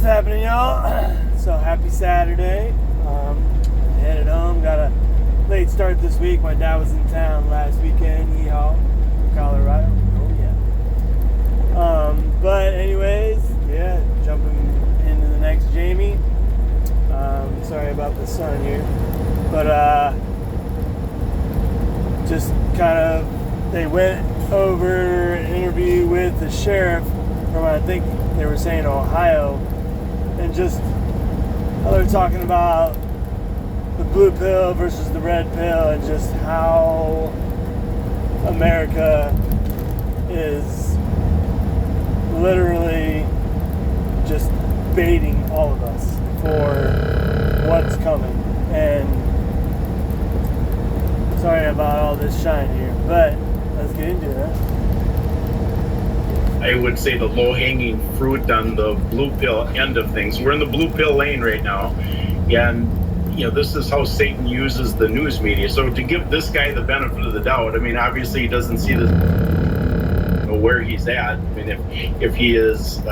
happening, y'all? So happy Saturday. Headed home. Got a late start this week. My dad was in town last weekend. Yeehaw. From Colorado. Oh yeah. But anyways, yeah, jumping into the next Jamie. Sorry about the sun here. But just kind of, they went over an interview with the sheriff from, I think they were saying, Ohio, and just how they're talking about the blue pill versus the red pill, and just how America is literally just baiting all of us for what's coming. And sorry about all this shine here, but let's get into it. I would say the low-hanging fruit on the blue pill end of things. We're in the blue pill lane right now, and this is how Satan uses the news media. So to give this guy the benefit of the doubt, I mean, obviously he doesn't see this, where he's at. I mean, if he is,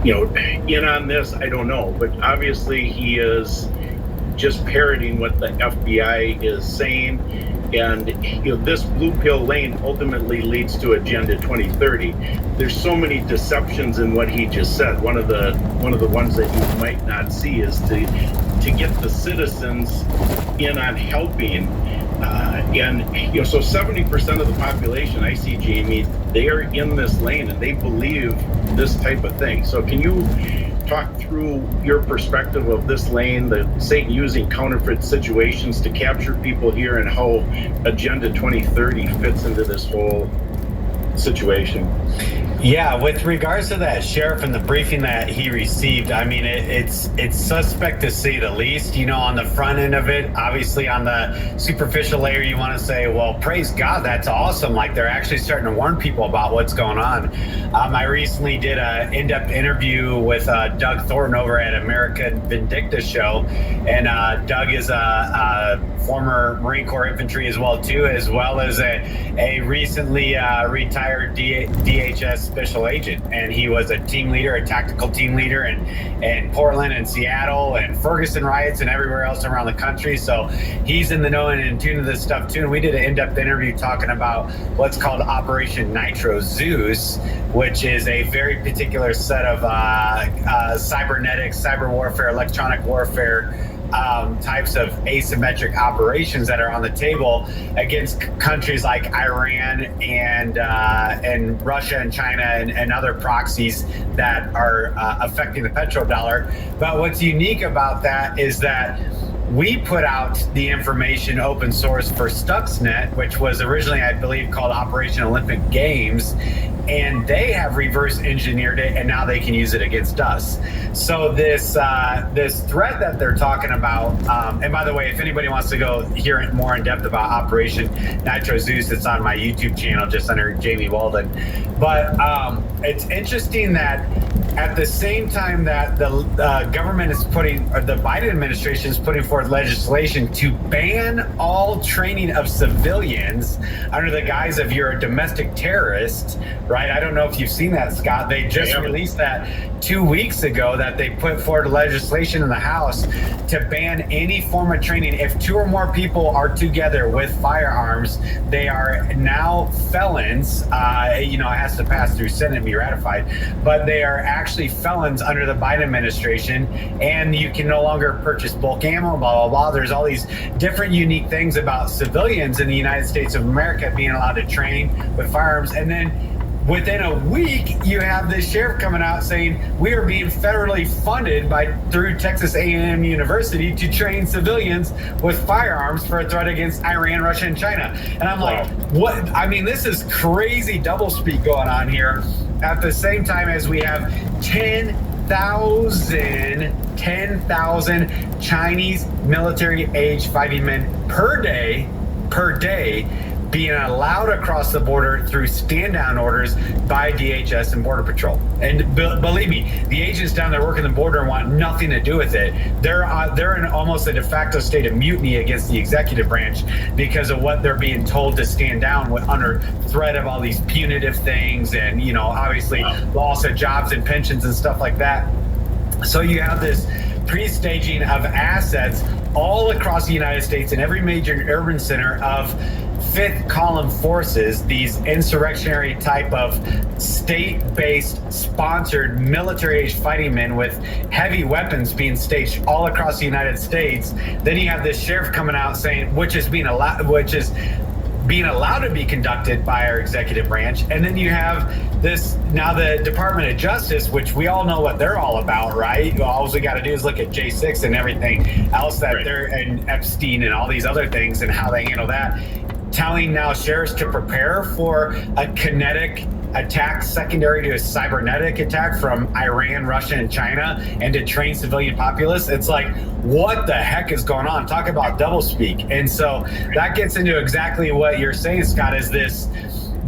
in on this, I don't know, but obviously he is just parroting what the FBI is saying. And this blue pill lane ultimately leads to Agenda 2030. There's so many deceptions in what he just said. One of the ones that you might not see is to get the citizens in on helping. So 70% of the population, I see, Jamie, they are in this lane and they believe this type of thing. So can you talk through your perspective of this lane, the Satan using counterfeit situations to capture people here, and how Agenda 2030 fits into this whole situation? Yeah, with regards to that sheriff and the briefing that he received, I mean, it's suspect to say the least. On the front end of it, obviously on the superficial layer, you want to say, well, praise God, that's awesome. Like, they're actually starting to warn people about what's going on. I recently did an in-depth interview with Doug Thornton over at American Vindicta show, and Doug is a former Marine Corps infantry as well as a recently retired DHS special agent, and he was a team leader, a tactical team leader in Portland and Seattle and Ferguson riots and everywhere else around the country. So he's in the know and in tune to this stuff too. And we did an in-depth interview talking about what's called Operation Nitro Zeus, which is a very particular set of cybernetics, cyber warfare, electronic warfare types of asymmetric operations that are on the table against countries like Iran and Russia and China and other proxies that are affecting the petrodollar. But what's unique about that is that we put out the information open source for Stuxnet, which was originally, I believe, called Operation Olympic Games, and they have reverse engineered it, and now they can use it against us. So this threat that they're talking about, and by the way, if anybody wants to go hear it more in depth about Operation Nitro Zeus, it's on my YouTube channel, just under Jamie Walden. But it's interesting that at the same time that the government is or the Biden administration is putting forth legislation to ban all training of civilians under the guise of you're a domestic terrorist, right? I don't know if you've seen that, Scott. They just released that 2 weeks ago, that they put forward legislation in the House to ban any form of training. If 2 or more people are together with firearms, they are now felons. It has to pass through Senate and be ratified, but they are actually felons under the Biden administration, and you can no longer purchase bulk ammo, blah, blah, blah. There's all these different unique things about civilians in the United States of America being allowed to train with firearms. And then within a week, you have this sheriff coming out saying we are being federally funded through Texas A&M University to train civilians with firearms for a threat against Iran, Russia, and China. And I'm like, what? I mean, this is crazy doublespeak going on here. At the same time as we have 10,000 Chinese military-age fighting men per day being allowed across the border through stand-down orders by DHS and Border Patrol. And believe me, the agents down there working the border want nothing to do with it. They're in almost a de facto state of mutiny against the executive branch because of what they're being told to stand down with, under threat of all these punitive things and, you know, obviously loss of jobs and pensions and stuff like that. So you have this pre-staging of assets all across the United States in every major urban center of fifth column forces, these insurrectionary type of state-based sponsored military-age fighting men with heavy weapons being staged all across the United States. Then you have this sheriff coming out saying, which is being allowed to be conducted by our executive branch. And then you have this, now the Department of Justice, which we all know what they're all about, right? All we got to do is look at J6 and everything else that they're, and Epstein and all these other things and how they handle that, telling now sheriffs to prepare for a kinetic attack secondary to a cybernetic attack from Iran, Russia, and China, and to train civilian populace. It's like, what the heck is going on? Talk about doublespeak. And so that gets into exactly what you're saying, Scott, is this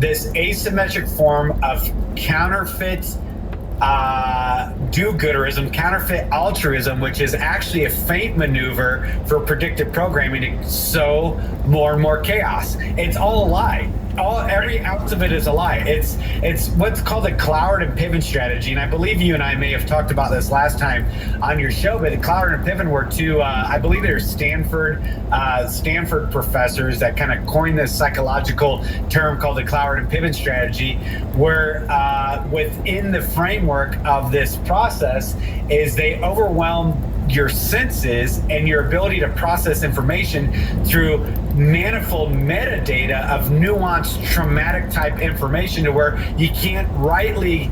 asymmetric form of counterfeit do-gooderism, counterfeit altruism, which is actually a feint maneuver for predictive programming to sow more and more chaos. It's all a lie. Every ounce of it is a lie. It's what's called the Cloward and Piven strategy, and I believe you and I may have talked about this last time on your show. But the Cloward and Piven were two, I believe they're Stanford professors that kind of coined this psychological term called the Cloward and Piven strategy, where within the framework of this process is they overwhelm your senses and your ability to process information through manifold metadata of nuanced traumatic type information to where you can't rightly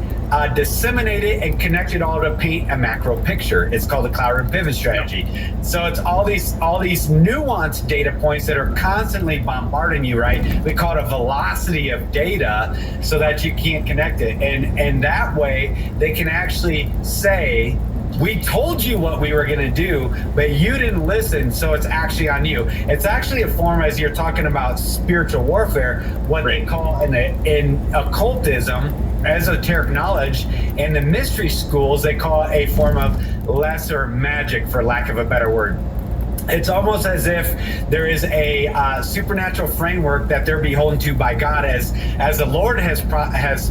disseminate it and connect it all to paint a macro picture. It's called the Cloward and Piven strategy. So it's all these nuanced data points that are constantly bombarding you, right? We call it a velocity of data so that you can't connect it. And that way they can actually say, we told you what we were going to do, but you didn't listen, so it's actually on you. It's actually a form, as you're talking about spiritual warfare, what they call in occultism, esoteric knowledge, and the mystery schools, they call it a form of lesser magic, for lack of a better word. It's almost as if there is a supernatural framework that they're beholden to by God, as the Lord has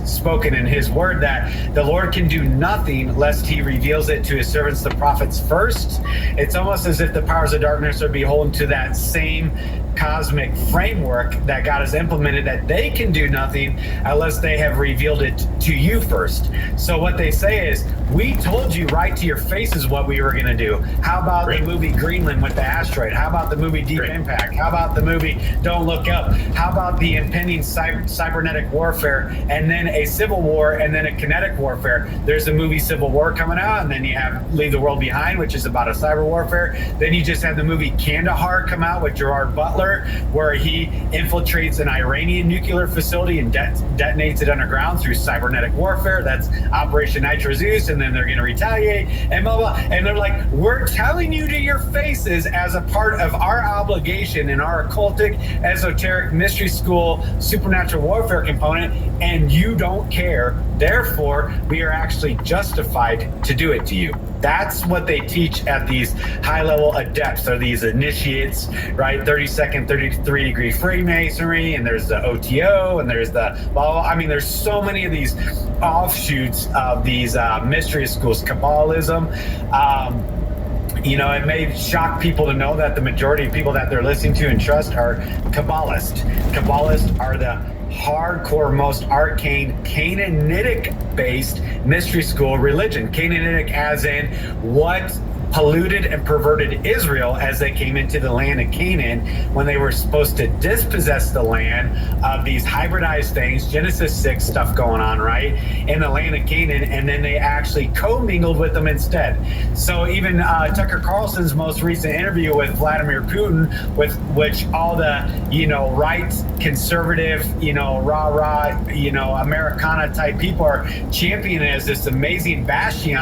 spoken in his word that the Lord can do nothing lest he reveals it to his servants, the prophets, first. It's almost as if the powers of darkness are beholden to that same cosmic framework that God has implemented, that they can do nothing unless they have revealed it to you first. So what they say is, we told you right to your faces what we were going to do. How about the movie Greenland with the asteroid? How about the movie Deep Impact? How about the movie Don't Look Up? How about the impending cybernetic warfare, and then a civil war, and then a kinetic warfare? There's the movie Civil War coming out, and then you have Leave the World Behind, which is about a cyber warfare. Then you just had the movie Kandahar come out with Gerard Butler, where he infiltrates an Iranian nuclear facility and detonates it underground through cybernetic warfare. That's Operation Nitro Zeus, and then they're going to retaliate and blah, blah. And they're like, we're telling you to your faces as a part of our obligation in our occultic, esoteric, mystery school, supernatural warfare component, and you don't care. Therefore, we are actually justified to do it to you. That's what they teach at these high-level adepts, or these initiates, right? 32nd, 33-degree Freemasonry, and there's the OTO, and there's the blah, blah. I mean, there's so many of these offshoots of these mystery schools, Kabbalism. You know, it may shock people to know that the majority of people that they're listening to and trust are Kabbalists. Kabbalists are the hardcore, most arcane, Canaanitic-based mystery school religion. Canaanitic as in what polluted and perverted Israel as they came into the land of Canaan, when they were supposed to dispossess the land of these hybridized things, Genesis 6 stuff going on, right, in the land of Canaan, and then they actually commingled with them instead. So even Tucker Carlson's most recent interview with Vladimir Putin, with which all the, you know, right, conservative, you know, rah-rah, you know, Americana type people are championing as this amazing bastion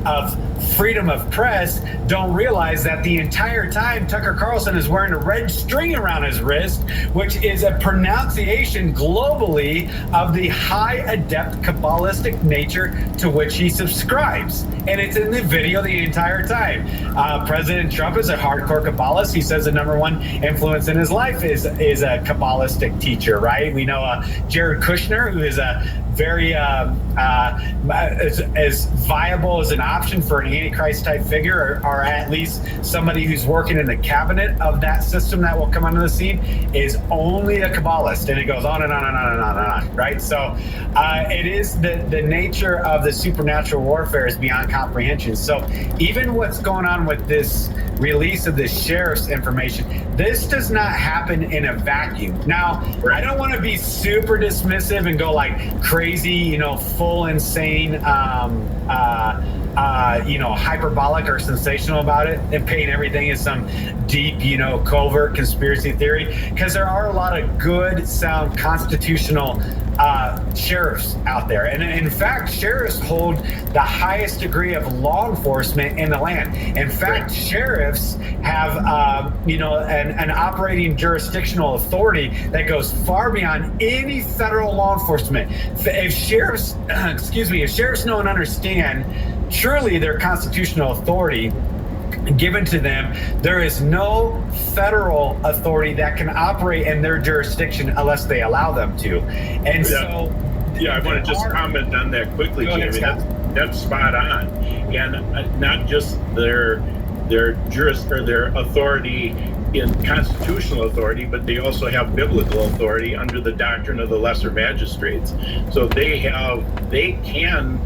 of freedom of press, journalists don't realize that the entire time Tucker Carlson is wearing a red string around his wrist, which is a pronunciation globally of the high adept Kabbalistic nature to which he subscribes. And it's in the video the entire time. President Trump is a hardcore Kabbalist. He says the number one influence in his life is a Kabbalistic teacher, right? We know Jared Kushner, who is a very as viable as an option for an Antichrist type figure, or at least somebody who's working in the cabinet of that system that will come onto the scene, is only a Kabbalist. And it goes on and on and on and on and on, right? So it is the nature of the supernatural warfare is beyond comprehension. So even what's going on with this release of the sheriff's information, this does not happen in a vacuum. Now, I don't want to be super dismissive and go like crazy, full insane, hyperbolic or sensational about it and paint everything as some deep, covert conspiracy theory, because there are a lot of good, sound, constitutional sheriffs out there. And in fact, sheriffs hold the highest degree of law enforcement in the land. In fact, sheriffs have, an operating jurisdictional authority that goes far beyond any federal law enforcement. If sheriffs, if sheriffs know and understand truly their constitutional authority given to them, there is no federal authority that can operate in their jurisdiction unless they allow them to. And I want to just comment on that quickly, Jamie. That's spot on. And not just their authority in constitutional authority, but they also have biblical authority under the doctrine of the lesser magistrates. So they can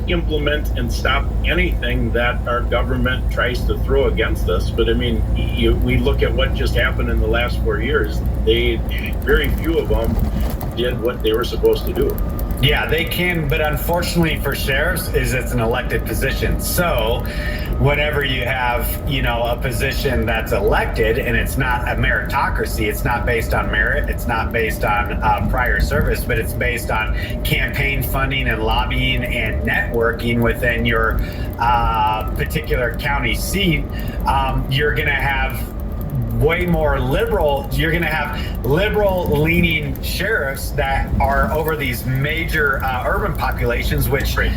implement and stop anything that our government tries to throw against us. But I mean, we look at what just happened in the last 4 years. Very few of them did what they were supposed to do. Yeah, they can, but unfortunately for sheriffs, it's an elected position. So whenever you have, a position that's elected and it's not a meritocracy, it's not based on merit, it's not based on prior service, but it's based on campaign funding and lobbying and networking within your particular county seat, you're going to have way more liberal. You're going to have liberal leaning sheriffs that are over these major urban populations, which I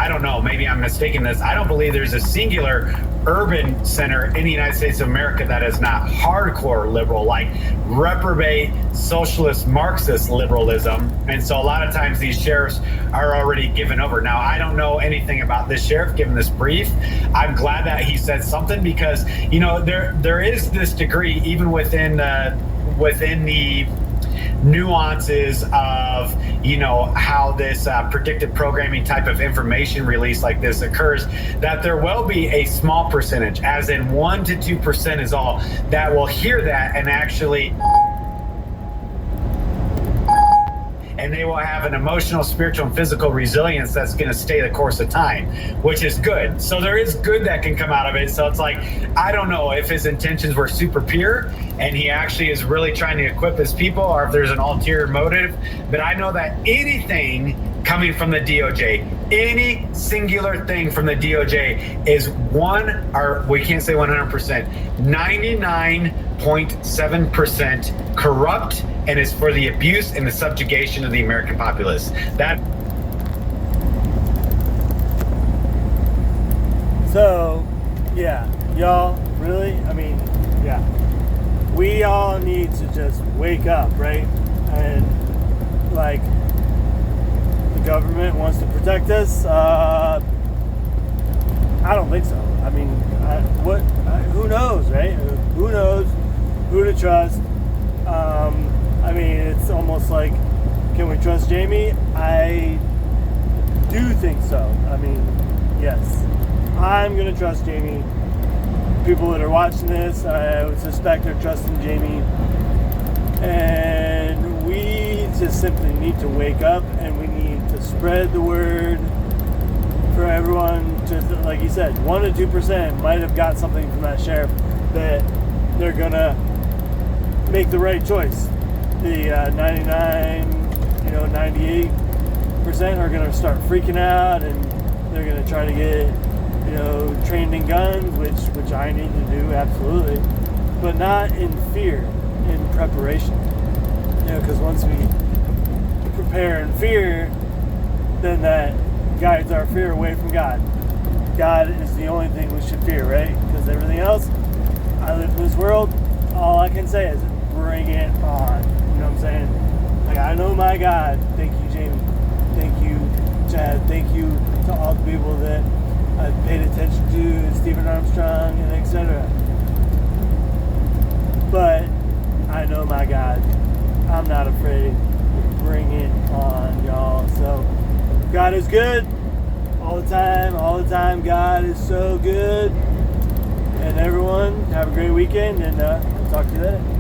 don't know, maybe I'm mistaking this. I don't believe there's a singular urban center in the United States of America that is not hardcore liberal, like reprobate socialist Marxist liberalism. And so a lot of times these sheriffs are already given over. Now, I don't know anything about this sheriff given this brief. I'm glad that he said something, because there is this degree even within the nuances of how this predictive programming type of information release like this occurs, that there will be a small percentage, as in 1% to 2% is all, that will hear that and actually, and they will have an emotional, spiritual, and physical resilience that's going to stay the course of time, which is good. So there is good that can come out of it. So it's like, I don't know if his intentions were super pure and he actually is really trying to equip his people, or if there's an ulterior motive. But I know that anything coming from the DOJ, any singular thing from the DOJ is we can't say 100%, 99.7% corrupt, and is for the abuse and the subjugation of the American populace. So, yeah, y'all, really? I mean, yeah. We all need to just wake up, right? And, like, the government wants to protect us. I don't think so. I mean, who knows, right? Who knows who to trust? I mean, it's almost like, can we trust Jamie? I do think so. I mean, yes. I'm going to trust Jamie. People that are watching this, I would suspect are trusting Jamie. And we just simply need to wake up, and we need to spread the word for everyone. Just like you said, 1% to 2% might have got something from that sheriff that they're going to make the right choice. The 98% are going to start freaking out, and they're going to try to get trained in guns, which I need to do, absolutely, but not in fear, in preparation. Because once we prepare in fear, then that guides our fear away from God. God is the only thing we should fear, right? Because everything else, I live in this world, all I can say is bring it on. You know what I'm saying? Like, I know my God. Thank you, Jamie. Thank you, Chad. Thank you to all the people that I've paid attention to, Stephen Armstrong, and etc. But I know my God. I'm not afraid. Bring it on, y'all. So, God is good all the time. All the time, God is so good. And everyone, have a great weekend, and I'll talk to you later.